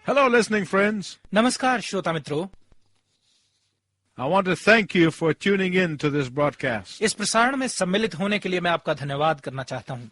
Hello, listening friends. नमस्कार श्रोता मित्रों, I want to thank you for tuning in to this broadcast. इस प्रसारण में सम्मिलित होने के लिए मैं आपका धन्यवाद करना चाहता हूं।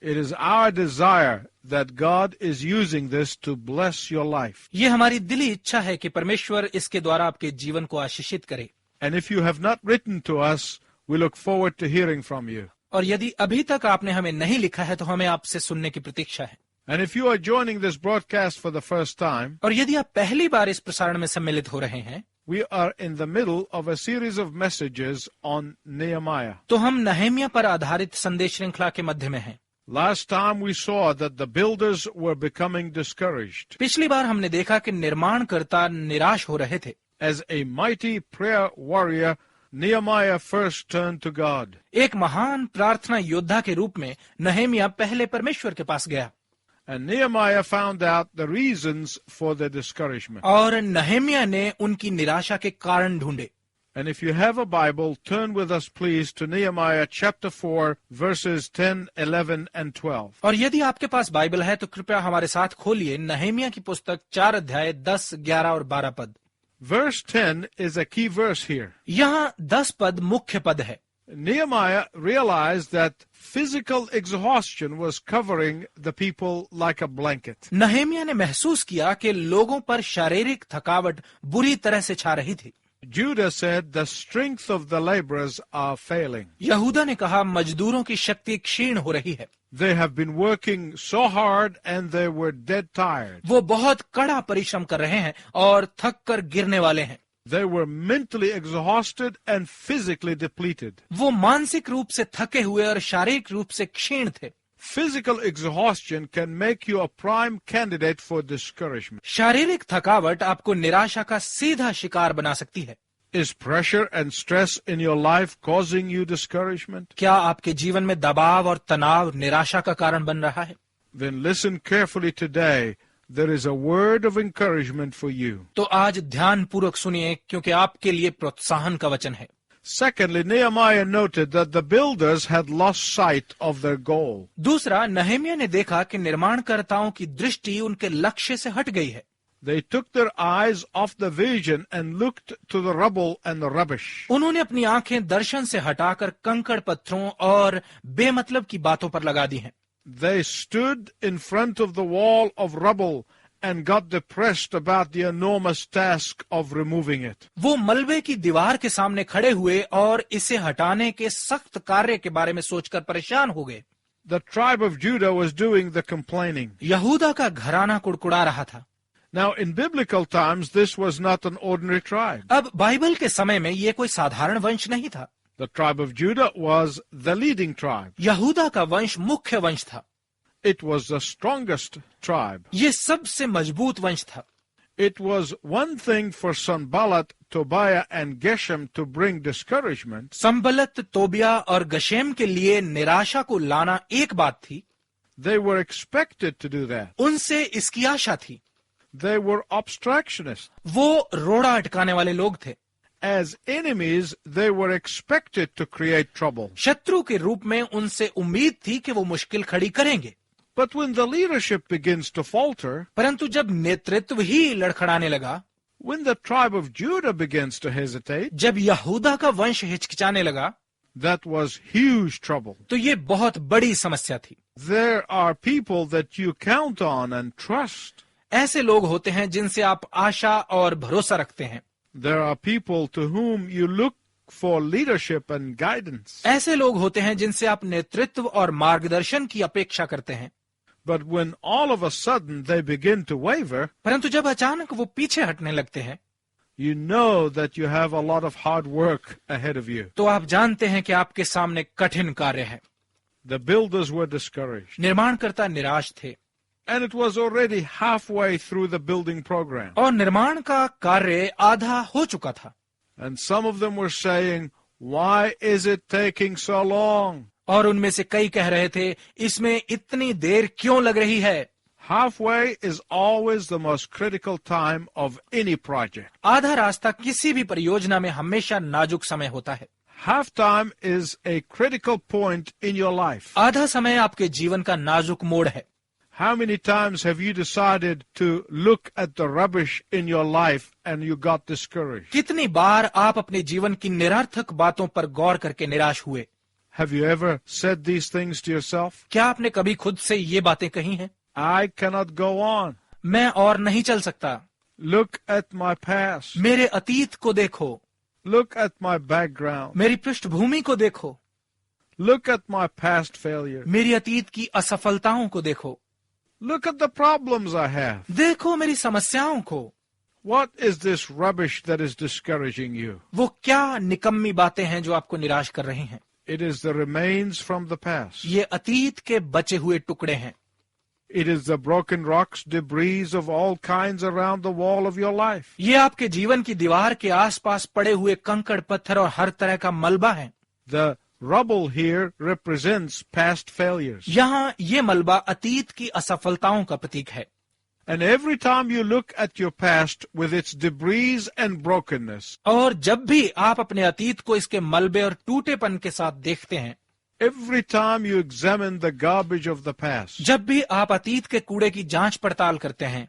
It is our desire that God is using this to bless your life. ये हमारी दिली इच्छा है कि परमेश्वर इसके द्वारा आपके जीवन को आशीषित करे। And if you have not written to us, we look forward to hearing from you. और यदि अभी तक आपने हमें नहीं लिखा है तो हमें आपसे सुनने की प्रतीक्षा है। And if you are joining this broadcast for the first time, और यदि आप पहली बार इस प्रसारण में सम्मिलित हो रहे हैं, we are in the middle of a series of messages on Nehemiah. तो हम नहम्याह पर आधारित संदेश श्रृंखला के मध्य में हैं। Last time we saw that the builders were becoming discouraged. पिछली बार हमने देखा कि निर्माणकर्ता निराश हो रहे थे। As a mighty prayer warrior, Nehemiah first turned to God. एक महान प्रार्थना योद्धा के रूप में नहम्याह पहले परमेश्वर के पास गया And Nehemiah found out the reasons for their discouragement. और नहम्याह ने उनकी निराशा के कारण ढूंढे। And if you have a Bible, turn with us please to Nehemiah chapter 4, verses 10, 11, and 12. और यदि आपके पास बाइबल है तो कृपया हमारे साथ खोलिए नहम्याह की पुस्तक 4 अध्याय 10, 11 और 12 पद। Verse 10 is a key verse here. यहाँ 10 पद मुख्य पद है। Nehemiah realized that physical exhaustion was covering the people like a blanket. नहम्याह ने महसूस किया कि लोगों पर शारीरिक थकावट बुरी तरह से छा रही थी। Judah said the strength of the laborers are failing. यहूदा ने कहा मजदूरों की शक्ति क्षीण हो रही है। They have been working so hard and they were dead tired. वो बहुत कड़ा परिश्रम कर रहे हैं और थक कर गिरने वाले हैं। They were mentally exhausted and physically depleted. वो मानसिक रूप से थके हुए और शारीरिक रूप से क्षीण थे। Physical exhaustion can make you a prime candidate for discouragement. शारीरिक थकावट आपको निराशा का सीधा शिकार बना सकती है। Is pressure and stress in your life causing you discouragement? क्या आपके जीवन में दबाव और तनाव निराशा का कारण बन रहा है? Then listen carefully today. There is a word of encouragement for you. तो आज ध्यान पूर्वक सुनिए क्योंकि आपके लिए प्रोत्साहन का वचन है। Secondly, Nehemiah noted that the builders had lost sight of their goal. दूसरा, नहम्याह ने देखा कि निर्माणकर्ताओं की दृष्टि उनके लक्ष्य से हट गई है। They took their eyes off the vision and looked to the rubble and the rubbish. उन्होंने अपनी आंखें दर्शन से हटाकर कंकड़ पत्थरों और बेमतलब की बातों पर लगा दी हैं। They stood in front of the wall of rubble and got depressed about the enormous task of removing it. वो मलबे की दीवार के सामने खड़े हुए और इसे हटाने के सख्त कार्य के बारे में सोचकर परेशान हो गए। The tribe of Judah was doing the complaining. यहूदा का घराना कुड़कुड़ा रहा था। Now, in biblical times, this was not an ordinary tribe. अब बाइबल के समय में ये कोई साधारण वंश नहीं था। The tribe of Judah was the leading tribe. यहूदा का वंश मुख्य वंश था। It was the strongest tribe. ये सबसे मजबूत वंश था। It was one thing for Sanballat, Tobiah, and Geshem to bring discouragement. संबलत, Tobiah और गशेम के लिए निराशा को लाना एक बात थी। They were expected to do that. उनसे इसकी आशा थी। They were obstructionists. वो रोड़ा अटकाने वाले लोग थे। As enemies, they were expected to create trouble. शत्रु के रूप में उनसे उम्मीद थी कि वो मुश्किल खड़ी करेंगे। But when the leadership begins to falter, परंतु जब नेतृत्व ही लड़खड़ाने लगा, when the tribe of Judah begins to hesitate, जब यहूदा का वंश हिचकिचाने लगा, that was huge trouble. तो ये बहुत बड़ी समस्या थी। There are people that you count on and trust. ऐसे लोग होते हैं जिनसे आप आशा और भरोसा रखते हैं। There are people to whom you look for leadership and guidance. ऐसे लोग होते हैं जिनसे आप नेतृत्व और मार्गदर्शन की अपेक्षा करते हैं। But when all of a sudden they begin to waver, परंतु जब अचानक वो पीछे हटने लगते हैं, you know that you have a lot of hard work ahead of you. तो आप जानते हैं कि आपके सामने कठिन कार्य है। The builders were discouraged. निर्माणकर्ता निराश थे And it was already halfway through the building program. और निर्माण का कार्य आधा हो चुका था। And some of them were saying, why is it taking so long? और उनमें से कई कह रहे थे, इसमें इतनी देर क्यों लग रही है? Halfway is always the most critical time of any project. आधा रास्ता किसी भी परियोजना में हमेशा नाजुक समय होता है। Half time is a critical point in your life. आधा समय आपके जीवन का नाजुक मोड़ है। How many times have you decided to look at the rubbish in your life and you got discouraged? कितनी बार आप अपने जीवन की निरर्थक बातों पर गौर करके निराश हुए? Have you ever said these things to yourself? क्या आपने कभी खुद से ये बातें कही हैं? I cannot go on. मैं और नहीं चल सकता। Look at my past. मेरे अतीत को देखो, Look at my background. मेरी पृष्ठभूमि को देखो, Look at my past failure. मेरी अतीत की असफलताओं को देखो, Look at the problems I have. देखो मेरी समस्याओं को। What is this rubbish that is discouraging you? वो क्या निकम्मी बातें हैं जो आपको निराश कर रही हैं? It is the remains from the past. ये अतीत के बचे हुए टुकड़े हैं। It is the broken rocks, debris of all kinds around the wall of your life. ये आपके जीवन की दीवार के आसपास पड़े हुए कंकड़ पत्थर और हर तरह का मलबा है। The rubble here represents past failures. यहाँ ये मलबा अतीत की असफलताओं का प्रतीक है। And every time you look at your past with its debris and brokenness, और जब भी आप अपने अतीत को इसके मलबे और टूटेपन के साथ देखते हैं, every time you examine the garbage of the past, जब भी आप अतीत के कूड़े की जांच पड़ताल करते हैं,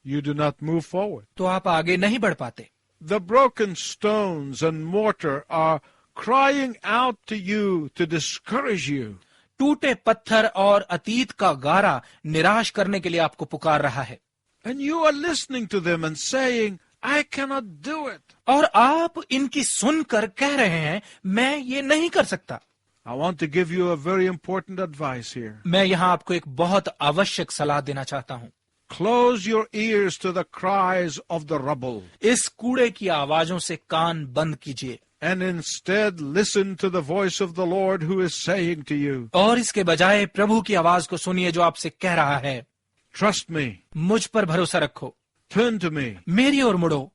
you do not move forward. तो आप आगे नहीं बढ़ पाते। The broken stones and mortar are crying out to you to discourage you. टूटे पत्थर और अतीत का गारा निराश करने के लिए आपको पुकार रहा है। And you are listening to them and saying, I cannot do it. और आप इनकी सुनकर कह रहे हैं, मैं ये नहीं कर सकता। I want to give you a very important advice here. मैं यहाँ आपको एक बहुत आवश्यक सलाह देना चाहता हूँ। Close your ears to the cries of the rubble, इस कूड़े की आवाजों से कान बंद कीजिए and instead listen to the voice of the Lord who is saying to you, और इसके बजाय प्रभु की आवाज को सुनिए जो आपसे कह रहा है, trust me, मुझ पर भरोसा रखो, turn to me. मेरी ओर मुड़ो,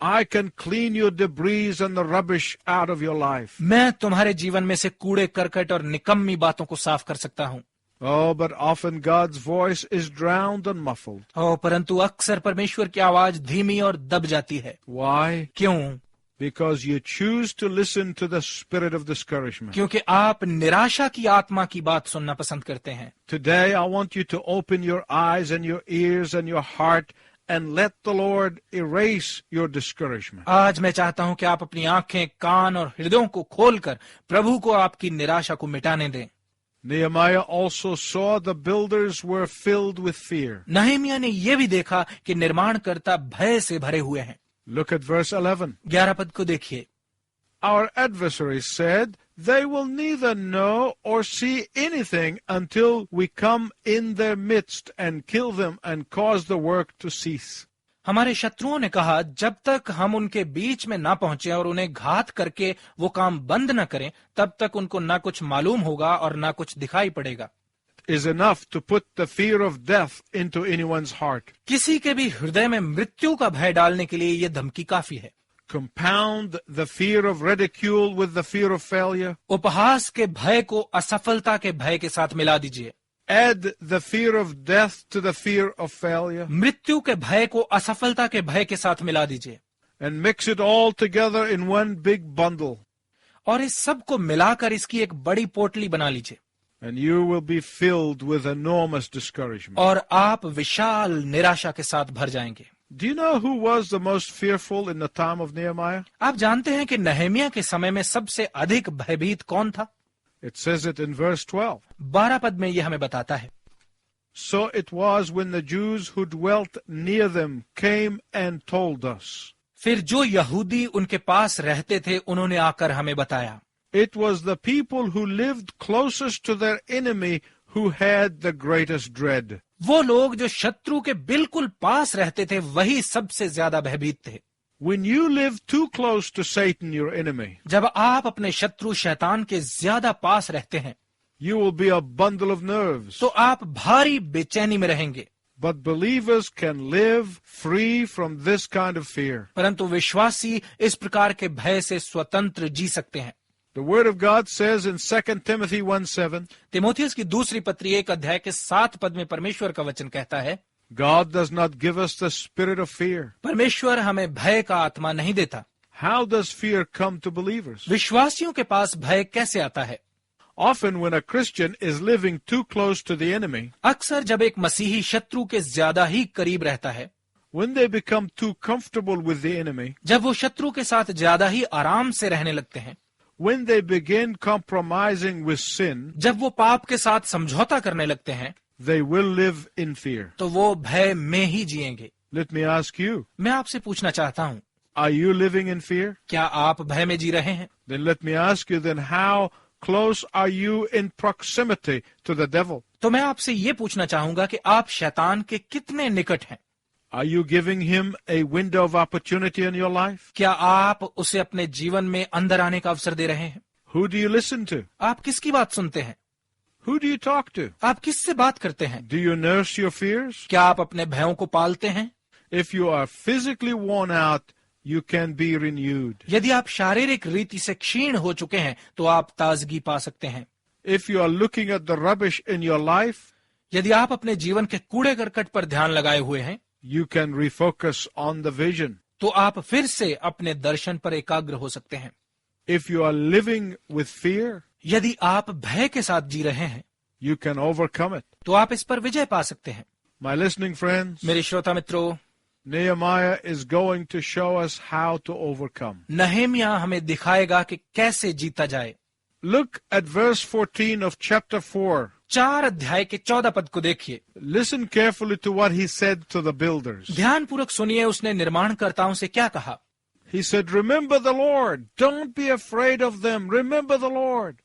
I can clean your debris and the rubbish out of your life. मैं तुम्हारे जीवन में से कूड़े करकट और निकम्मी बातों को साफ कर सकता हूँ। Oh, but often God's voice is drowned and muffled. परंतु अक्सर परमेश्वर की आवाज धीमी और दब जाती है। Why? क्यों? Because you choose to listen to the spirit of discouragement. क्योंकि आप निराशा की आत्मा की बात सुनना पसंद करते हैं। Today I want you to open your eyes and your ears and your heart and let the Lord erase your discouragement. आज मैं चाहता हूं कि आप अपनी आंखें, कान और हृदयों को खोलकर प्रभु को आपकी निराशा को मिटाने दें। Nehemiah also saw the builders were filled with fear. नहम्याह ने यह भी देखा कि निर्माणकर्ता भय से भरे हुए हैं। Look at verse 11. 11 पद को देखिए। Our adversaries said, they will neither know or see anything until we come in their midst and kill them and cause the work to cease. हमारे शत्रुओं ने कहा, जब तक हम उनके बीच में ना पहुंचे और उन्हें घात करके वो काम बंद न करें, तब तक उनको ना कुछ मालूम होगा और ना कुछ दिखाई पड़ेगा। Is enough to put the fear of death into anyone's heart. किसी के भी हृदय में मृत्यु का भय डालने के लिए ये धमकी काफी है। Compound the fear of ridicule with the fear of failure. उपहास के भय को असफलता के भय के साथ मिला दीजिए। Add the fear of death to the fear of failure. मृत्यु के भय को असफलता के भय के साथ मिला दीजिए। And mix it all together in one big bundle. और इस सब को मिलाकर इसकी एक बड़ी पोटली बना लीजिए। And you will be filled with enormous discouragement. और आप विशाल निराशा के साथ भर जाएंगे। Do you know who was the most fearful in the time of Nehemiah? आप जानते हैं कि नहम्याह के समय में सबसे अधिक भयभीत कौन था? It says it in verse 12. 12 पद में यह हमें बताता है। So it was when the Jews who dwelt near them came and told us. फिर जो यहूदी उनके पास रहते थे उन्होंने आकर हमें बताया। It was the people who lived closest to their enemy who had the greatest dread. वो लोग जो शत्रु के बिल्कुल पास रहते थे वही सबसे ज्यादा भयभीत थे। When you live too close to Satan, your enemy, जब आप अपने शत्रु शैतान के ज्यादा पास रहते हैं, you will be a bundle of nerves. तो आप भारी बेचैनी में रहेंगे। But believers can live free from this kind of fear. परंतु विश्वासी इस प्रकार के भय से स्वतंत्र जी सकते हैं। The Word of God says in 2 Timothy 1:7, Timothy की दूसरी पत्री 1 अध्याय के 7 पद में परमेश्वर का वचन कहता है, God does not give us the spirit of fear. परमेश्वर हमें भय का आत्मा नहीं देता। How does fear come to believers? विश्वासियों के पास भय कैसे आता है? Often when a Christian is living too close to the enemy, अक्सर जब एक मसीही शत्रु के ज्यादा ही करीब रहता है, when they become too comfortable with the enemy, जब वो शत्रु के साथ ज्यादा ही आराम से रहने लगते हैं, when they begin compromising with sin, जब वो पाप के साथ समझौता करने लगते हैं, they will live in fear. तो वो भय में ही जिएंगे। Let me ask you, मैं आपसे पूछना चाहता हूँ, are you living in fear? क्या आप भय में जी रहे हैं? Then let me ask you then, how close are you in proximity to the devil? तो मैं आपसे ये पूछना चाहूंगा कि आप शैतान के कितने निकट हैं? Are you giving him a window of opportunity in your life? क्या आप उसे अपने जीवन में अंदर आने का अवसर दे रहे हैं? Who do you listen to? आप किसकी बात सुनते हैं? Who do you talk to? आप किससे बात करते हैं? Do you nurse your fears? क्या आप अपने भयों को पालते हैं? If you are physically worn out, you can be renewed. यदि आप शारीरिक रीति से क्षीण हो चुके हैं तो आप ताजगी पा सकते हैं। If you are looking at the rubbish in your life, यदि आप अपने जीवन के कूड़े करकट पर ध्यान लगाए हुए हैं you can refocus on the vision. तो आप फिर से अपने दर्शन पर एकाग्र हो सकते हैं। If you are living with fear, यदि आप भय के साथ जी रहे हैं you can overcome it. तो आप इस पर विजय पा सकते हैं। My listening friends, मेरे श्रोता मित्रों, Nehemiah is going to show us how to overcome. Nehemiah हमें दिखाएगा कि कैसे जीता जाए। Look at verse 14 of chapter 4. 4 अध्याय के 14 पद को देखिए। Listen carefully to what he said to the builders. ध्यानपूर्वक सुनिए उसने निर्माणकर्ताओं से क्या कहा। He said, remember the Lord. Don't be afraid of them. Remember the Lord.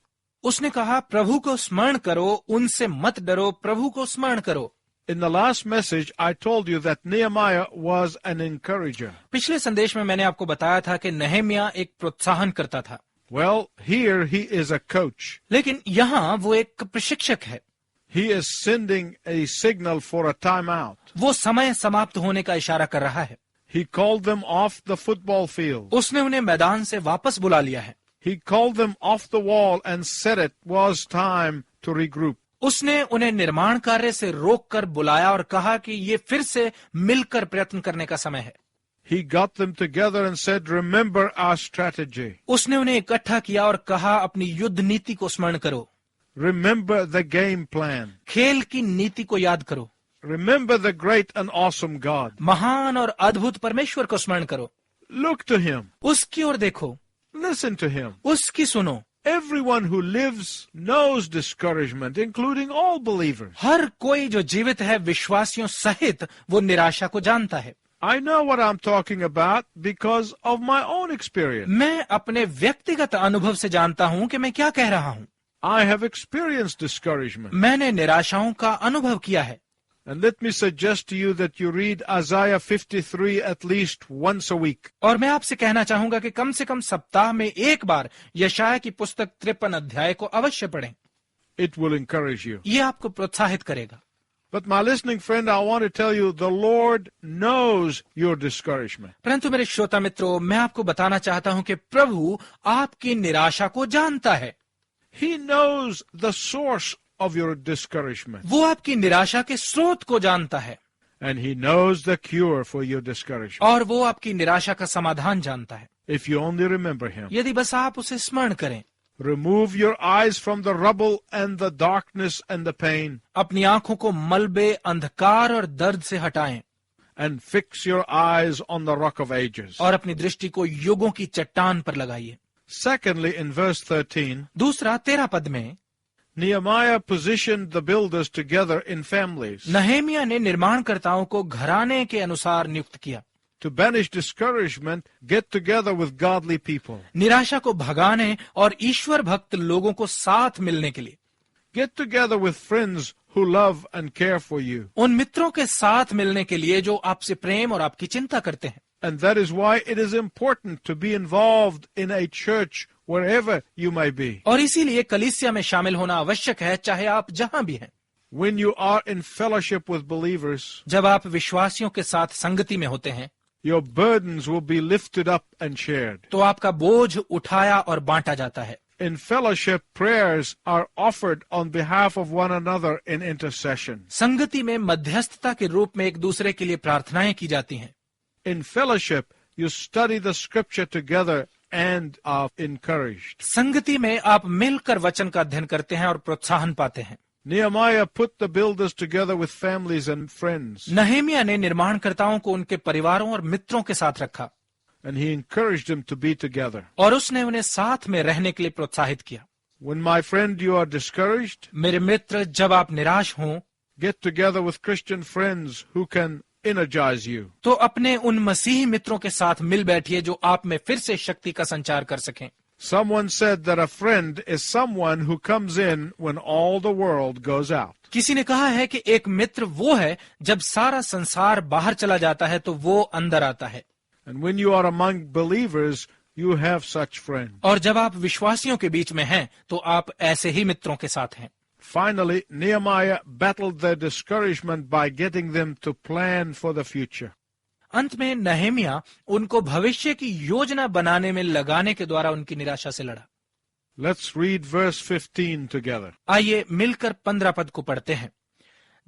उसने कहा, प्रभु को स्मरण करो, उनसे मत डरो, प्रभु को स्मरण करो। In the last message, I told you that Nehemiah was an encourager. पिछले संदेश में मैंने आपको बताया था कि नहेमिया एक प्रोत्साहन करता था। Well, here he is a coach. लेकिन यहाँ वो एक प्रशिक्षक है। He is sending a signal for a timeout. वो समय समाप्त होने का इशारा कर रहा है। He called them off the football field. उसने उन्हें मैदान से वापस बुला लिया है। He called them off the wall and said it was time to regroup. उसने उन्हें निर्माण कार्य से रोककर बुलाया और कहा कि ये फिर से मिलकर प्रयत्न करने का समय है। He got them together and said, remember our strategy. उसने उन्हें इकट्ठा किया और कहा, अपनी युद्ध नीति को स्मरण करो। Remember the game plan. खेल की नीति को याद करो। Remember the great and awesome God. महान और अद्भुत परमेश्वर को स्मरण करो। Look to him. उसकी ओर देखो, Listen to him. उसकी सुनो। Everyone who lives knows discouragement, including all believers. हर कोई जो जीवित है विश्वासियों सहित वो निराशा को जानता है। I know what I'm talking about because of my own experience. मैं अपने व्यक्तिगत अनुभव से जानता हूँ कि मैं क्या कह रहा हूँ। I have experienced discouragement. मैंने निराशाओं का अनुभव किया है। And let me suggest to you that you read Isaiah 53 at least once a week. और मैं आपसे कहना चाहूंगा कि कम से कम सप्ताह में एक बार यशाया की पुस्तक 53 अध्याय को अवश्य पढ़ें। It will encourage you. ये आपको प्रोत्साहित करेगा। But my listening friend, I want to tell you, the Lord knows your discouragement. परंतु मेरे श्रोता मित्रों, मैं आपको बताना चाहता हूं कि प्रभु आपकी निराशा को जानता है। He knows the source of your discouragement. वो आपकी निराशा के स्रोत को जानता है। And he knows the cure for your discouragement. और वो आपकी निराशा का समाधान जानता है। If you only remember him. यदि बस आप उसे स्मरण करें। Remove your eyes from the rubble and the darkness and the pain. अपनी आंखों को मलबे, अंधकार और दर्द से हटाएं। And fix your eyes on the rock of ages. और अपनी दृष्टि को युगों की चट्टान पर लगाइए। Secondly, in verse 13, दूसरा 13 पद में Nehemiah positioned the builders together in families. Nehemiah ने निर्माणकर्ताओं को घराने के अनुसार नियुक्त किया। To banish discouragement, get together with godly people. निराशा को भगाने और ईश्वर भक्त लोगों को साथ मिलने के लिए। Get together with friends who love and care for you. उन मित्रों के साथ मिलने के लिए जो आपसे प्रेम और आपकी चिंता करते हैं। And that is why it is important to be involved in a church wherever you may be. और इसीलिए कलीसिया में शामिल होना आवश्यक है, चाहे आप जहां भी हैं। When you are in fellowship with believers, जब आप विश्वासियों के साथ संगति में होते हैं, your burdens will be lifted up and shared. तो आपका बोझ उठाया और बांटा जाता है। In fellowship, prayers are offered on behalf of one another in intercession. संगति में मध्यस्थता के रूप में एक दूसरे के लिए प्रार्थनाएं की जाती हैं। In fellowship, you study the scripture together and are encouraged. संगति में आप मिलकर वचन का अध्ययन करते हैं और प्रोत्साहन पाते हैं। Nehemiah put the builders together with families and friends, Nehemiah ने निर्माणकर्ताओं को उनके परिवारों और मित्रों के साथ रखा and he encouraged them to be together. और उसने उन्हें साथ में रहने के लिए प्रोत्साहित किया। When, my friend, you are discouraged, मेरे मित्र, जब आप निराश हों get together with Christian friends who can energize you. तो अपने उन मसीही मित्रों के साथ मिल बैठिए जो आप में फिर से शक्ति का संचार कर सकें। Someone said that a friend is someone who comes in when all the world goes out. किसी ने कहा है कि एक मित्र वो है जब सारा संसार बाहर चला जाता है तो वो अंदर आता है। And when you are among believers, you have such friends. और जब आप विश्वासियों के बीच में हैं तो आप ऐसे ही मित्रों के साथ हैं। Finally, Nehemiah battled their discouragement by getting them to plan for the future. अंत में नहेमिया उनको भविष्य की योजना बनाने में लगाने के द्वारा उनकी निराशा से लड़ा। Let's read verse 15 together. आइए मिलकर 15 पद को पढ़ते हैं।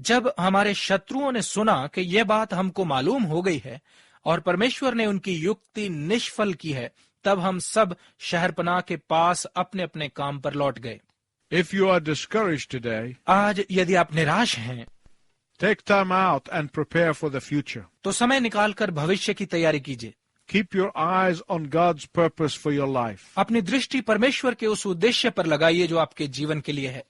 जब हमारे शत्रुओं ने सुना कि यह बात हमको मालूम हो गई है और परमेश्वर ने उनकी युक्ति निष्फल की है, तब हम सब शहरपनाह के पास अपने अपने काम पर लौट गए। If you are discouraged today, आज यदि आप निराश हैं take time out and prepare for the future. तो समय निकालकर भविष्य की तैयारी कीजिए। Keep your eyes on God's purpose for your life. अपनी दृष्टि परमेश्वर के उस उद्देश्य पर लगाइए जो आपके जीवन के लिए है।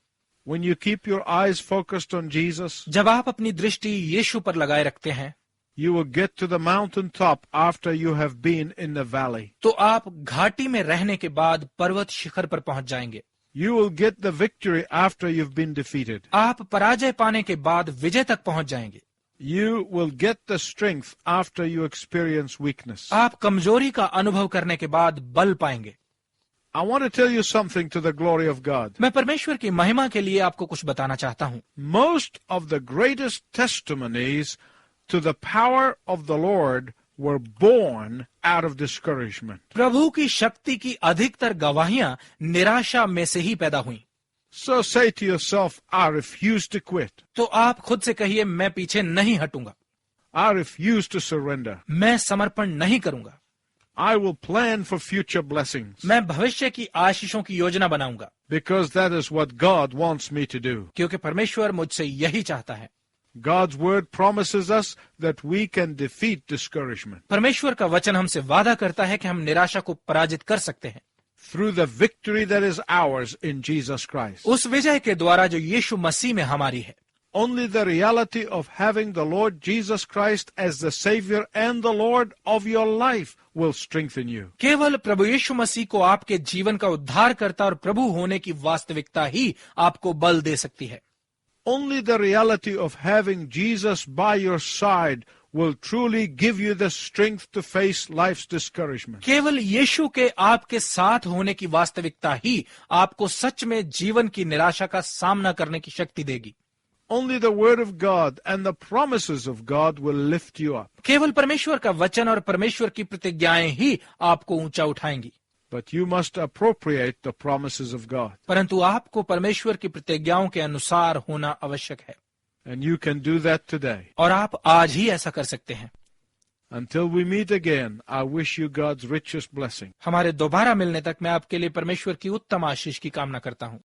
When you keep your eyes focused on Jesus, जब आप अपनी दृष्टि यीशु पर लगाए रखते हैं you will get to the mountain top after you have been in the valley. तो आप घाटी में रहने के बाद पर्वत शिखर पर पहुंच जाएंगे। You will get the victory after you've been defeated. आप पराजय पाने के बाद विजय तक पहुंच जाएंगे। You will get the strength after you experience weakness. आप कमजोरी का अनुभव करने के बाद बल पाएंगे। I want to tell you something to the glory of God. मैं परमेश्वर की महिमा के लिए आपको कुछ बताना चाहता हूँ। Most of the greatest testimonies to the power of the Lord were born out of discouragement. प्रभु की शक्ति की अधिकतर गवाहियां निराशा में से ही पैदा हुई। So say to yourself, I refuse to quit. तो आप खुद से कहिए, मैं पीछे नहीं हटूंगा, I refuse to surrender. मैं समर्पण नहीं करूंगा, I will plan for future blessings. मैं भविष्य की आशीषों की योजना बनाऊंगा, Because that is what God wants me to do. क्योंकि परमेश्वर मुझसे यही चाहता है। God's word promises us that we can defeat discouragement परमेश्वर का वचन हमसे वादा करता है कि हम निराशा को पराजित कर सकते हैं through the victory that is ours in Jesus Christ. उस विजय के द्वारा जो यीशु मसीह में हमारी है। Only the reality of having the Lord Jesus Christ as the Savior and the Lord of your life will strengthen you. केवल प्रभु यीशु मसीह को आपके जीवन का उद्धारकर्ता और प्रभु होने की वास्तविकता ही आपको बल दे सकती है। Only the reality of having Jesus by your side will truly give you the strength to face life's discouragement. केवल यीशु के आपके साथ होने की वास्तविकता ही आपको सच में जीवन की निराशा का सामना करने की शक्ति देगी। Only the word of God and the promises of God will lift you up. केवल परमेश्वर का वचन और परमेश्वर की प्रतिज्ञाएं ही आपको ऊंचा उठाएंगी। But you must appropriate the promises of God. परंतु आपको परमेश्वर की प्रतिज्ञाओं के अनुसार होना आवश्यक है। And you can do that today. और आप आज ही ऐसा कर सकते हैं। Until we meet again, I wish you God's richest blessing. हमारे दोबारा मिलने तक मैं आपके लिए परमेश्वर की उत्तम आशीष की कामना करता हूँ।